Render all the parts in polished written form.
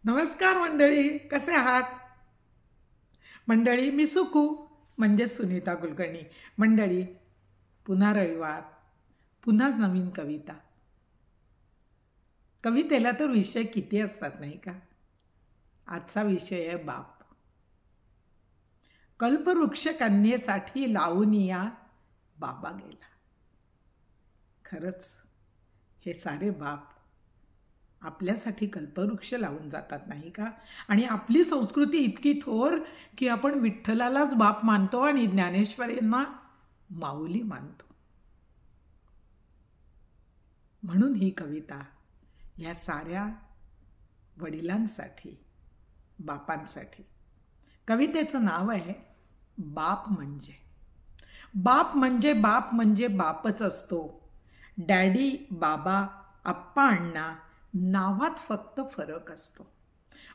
नमस्कार मंडळी, कसे आहात? मंडळी, मी सुकू म्हणजे सुनीता कुलकर्णी. मंडळी, पुन्हा रविवार, पुन्हा नवीन कविता. कवितेला तर विषय किती असतात नाही का? आजचा विषय आहे बाप. कल्पवृक्ष कन्येसाठी लावून या बाबा गेला. खरंच हे सारे बाप आपल्यासाठी कल्पवृक्ष लावून जातात नाही का? आणि आपली संस्कृती इतकी थोर की आपण विठ्ठलालाच बाप मानतो आणि ज्ञानेश्वरींना माऊली मानतो. म्हणून ही कविता या साऱ्या वडिलांसाठी, बापांसाठी. कवितेचं नाव आहे बाप म्हणजे. बाप म्हणजे बाप म्हणजे बापच असतो. डॅडी, बाबा, आप्पा, अण्णा नावात फक्त फरक असतो.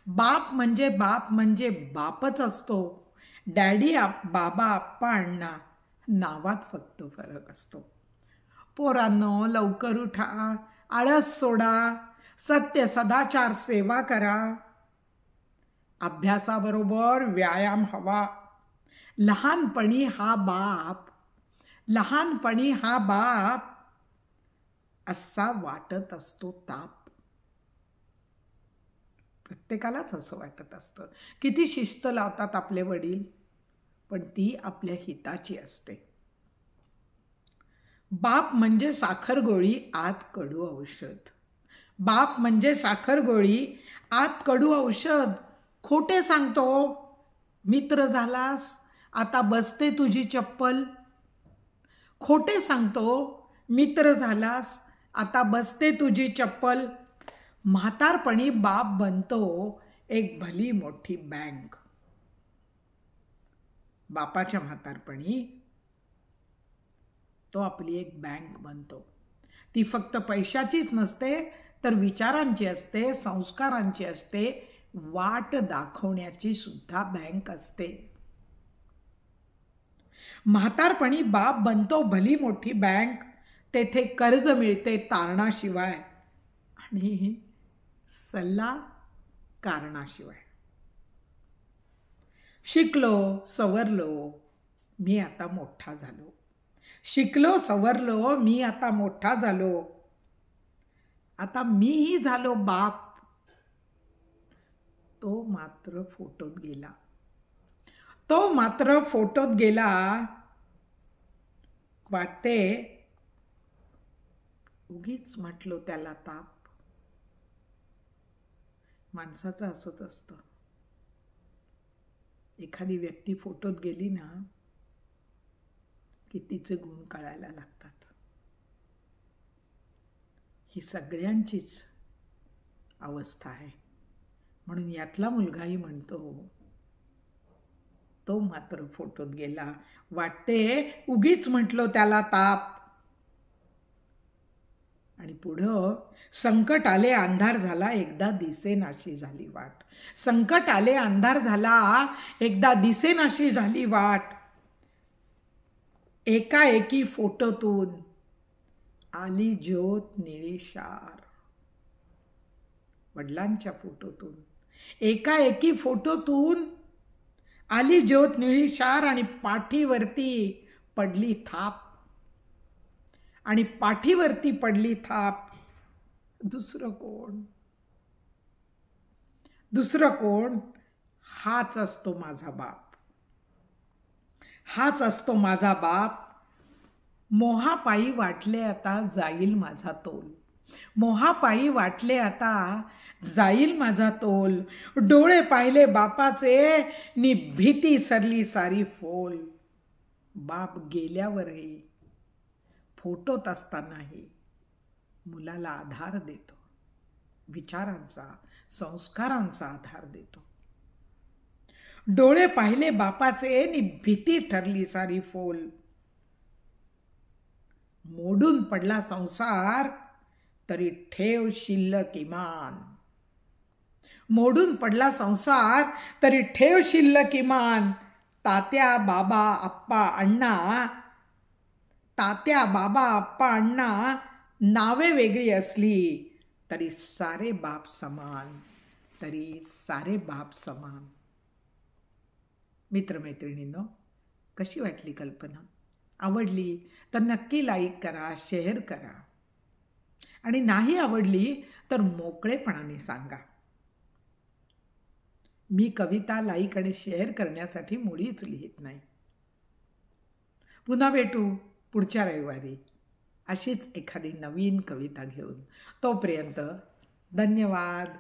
बाप म्हणजे बापच असतो. डॅडी, बाबा, आप्पा, अण्णा नावात फक्त फरक असतो. पोरांनो, लवकर उठा, आळस सोडा, सत्य सदाचार सेवा करा. अभ्यासाबरोबर व्यायाम हवा. लहानपणी हा बाप असा वाटत असतो ताप. प्रत्येकालाच असं वाटत असतं. किती शिस्त लावतात आपले वडील, पण ती आपल्या हिताची असते. बाप म्हणजे साखर गोळी आत कडू औषध. बाप म्हणजे साखर गोळी आत कडू औषध. खोटे सांगतो, मित्र झालास आता बसते तुझी चप्पल. खोटे सांगतो, मित्र झालास आता बसते तुझी चप्पल. म्हातारपणी बाप बनतो एक भली मोठी बँक. बापाच्या म्हातारपणी तो आपली एक बँक बनतो. ती फक्त पैशाचीच नसते, तर विचारांची असते, संस्कारांची असते, वाट दाखवण्याची सुद्धा बँक असते. म्हातारपणी बाप बनतो भली मोठी बँक. तेथे कर्ज मिळते तारणाशिवाय आणि सल्ला कारणाशिवाय. शिकलो सवरलो मी आता मोठा झालो. शिकलो सवरलो मी आता मोठा झालो. आता मीही झालो बाप. तो मात्र फोटोत गेला. वाटते उगीच म्हटलो त्याला ताप. माणसाचं असंच असतं. एखादी व्यक्ती फोटोत गेली ना की तिचे गुण कळायला लागतात. ही सगळ्यांचीच अवस्था आहे. म्हणून यातला मुलगाही म्हणतो, तो मात्र फोटोत गेला. वाटते उगीच म्हटलो त्याला ताप. आणि पुढं संकट आले अंधार झाला एकदा दिसेनाशी झाली वाट. संकट आले अंधार झाला एकदा दिसेनाशी झाली वाट. एकाएकी फोटोतून आली ज्योत निळीशार. वडिलांच्या फोटोतून एकाएकी फोटोतून आली ज्योत निळीशार आणि पाठीवरती पडली थाप. आणि पाठीवरती पडली थाप. दुसरं कोण? हाच असतो माझा बाप. हाच असतो माझा बाप. मोहापायी वाटले आता जाईल माझा तोल. मोहापायी वाटले आता जाईल माझा तोल. डोळे पाहिले बापाचे नि भीती सरली सारी फोल. बाप गेल्यावरही फोटोत असतानाही मुलाला आधार देतो. विचारांचा, संस्कारांचा आधार देतो. डोळे पाहिले बापाचे नि भीती ठरली सारी फोल. मोडून पडला संसार तरी ठेव शिल्लक इमान. मोडून पडला संसार तरी ठेव शिल्लक इमान. तात्या बाबा आप्पा अण्णा नावे वेगळी असली तरी सारे बाप समान. तरी सारे बाप समान. मित्रमैत्रिणींनो, कशी वाटली कल्पना? आवडली तर नक्की लाईक करा, शेअर करा. आणि नाही आवडली तर मोकळेपणाने सांगा. मी कविता लाईक आणि शेअर करण्यासाठी मुळीच लिहित नाही. पुन्हा भेटू पुढच्या रविवारी अशीच एखादी नवीन कविता घेऊन. तोपर्यंत धन्यवाद.